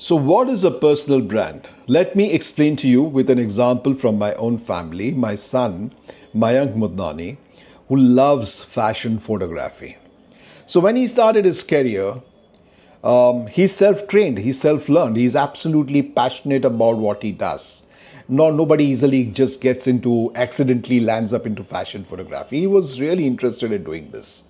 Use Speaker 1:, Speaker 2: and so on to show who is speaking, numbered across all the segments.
Speaker 1: So, what is a personal brand? Let me explain to you with an example from my own family. My son, Mayank Mudnani, who loves fashion photography. So, when he started his career, he's self-trained, he's self-learned, he's absolutely passionate about what he does. Nobody easily just gets into, accidentally lands up into fashion photography. He was really interested in doing this,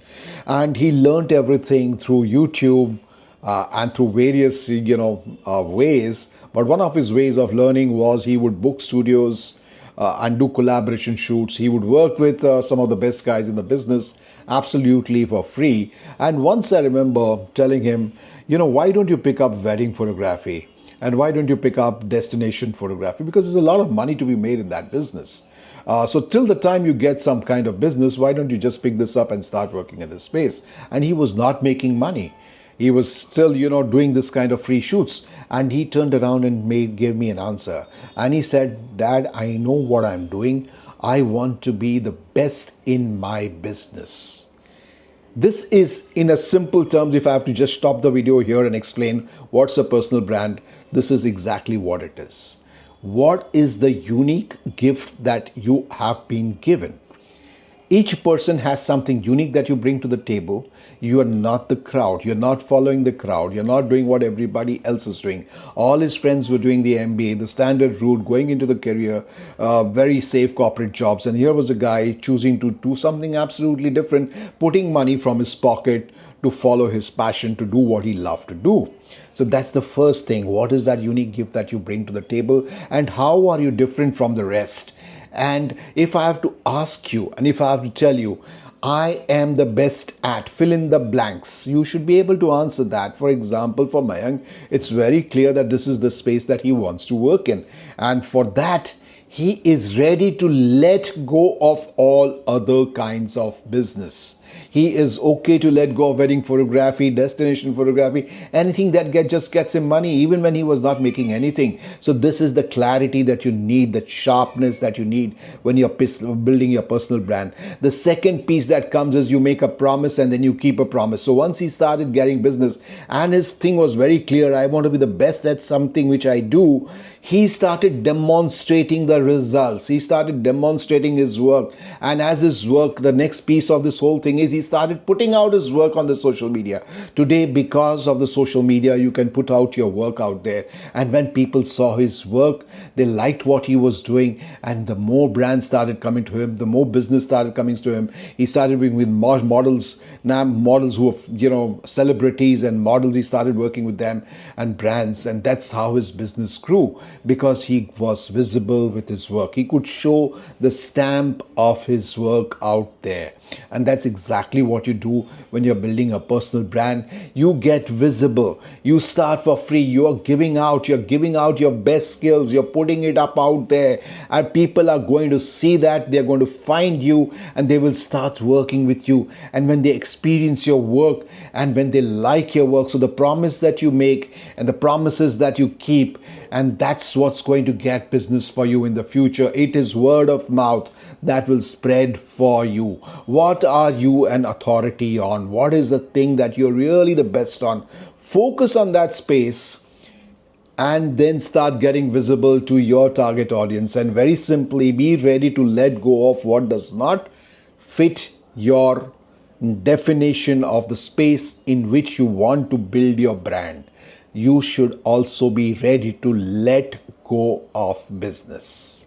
Speaker 1: and he learned everything through YouTube and through various ways. But one of his ways of learning was he would book studios and do collaboration shoots. He would work with some of the best guys in the business absolutely for free. And once I remember telling him, why don't you pick up wedding photography? And why don't you pick up destination photography? Because there's a lot of money to be made in that business. So till the time you get some kind of business, why don't you just pick this up and start working in this space? And he was not making money. He was still, doing this kind of free shoots. And he turned around and gave me an answer. And he said, Dad, I know what I'm doing. I want to be the best in my business. This is, in a simple terms, if I have to just stop the video here and explain what's a personal brand, this is exactly what it is. What is the unique gift that you have been given? Each person has something unique that you bring to the table. You are not the crowd. You're not following the crowd. You're not doing what everybody else is doing. All his friends were doing the MBA, the standard route, going into the career, very safe corporate jobs. And here was a guy choosing to do something absolutely different, putting money from his pocket to follow his passion, to do what he loved to do. So that's the first thing. What is that unique gift that you bring to the table? And how are you different from the rest? And if I have to ask you, and if I have to tell you, I am the best at fill in the blanks, you should be able to answer that. For example, for Mayank, it's very clear that this is the space that he wants to work in. And for that, he is ready to let go of all other kinds of business. He is okay to let go of wedding photography, destination photography, anything that just gets him money, even when he was not making anything. So this is the clarity that you need, the sharpness that you need when you're building your personal brand. The second piece that comes is you make a promise and then you keep a promise. So once he started getting business and his thing was very clear, I want to be the best at something which I do, he started demonstrating the results. He started demonstrating his work. And as his work, the next piece of this whole thing is he started putting out his work on the social media. Today, because of the social media, you can put out your work out there. And when people saw his work, they liked what he was doing. And the more brands started coming to him, the more business started coming to him. He started working with models, now models who are, celebrities and models. He started working with them and brands. And that's how his business grew, because he was visible with his work. He could show the stamp of his work out there. And that's exactly what you do when you're building a personal brand. You get visible. You start for free. You're giving out your best skills. You're putting it up out there. And people are going to see that. They're going to find you and they will start working with you. And when they experience your work and when they like your work, so the promise that you make and the promises that you keep, and that's what's going to get business for you in the future. It is word of mouth that will spread for you. What are you an authority on? What is the thing that you're really the best on? Focus on that space and then start getting visible to your target audience. And very simply, be ready to let go of what does not fit your definition of the space in which you want to build your brand. You should also be ready to let go of business.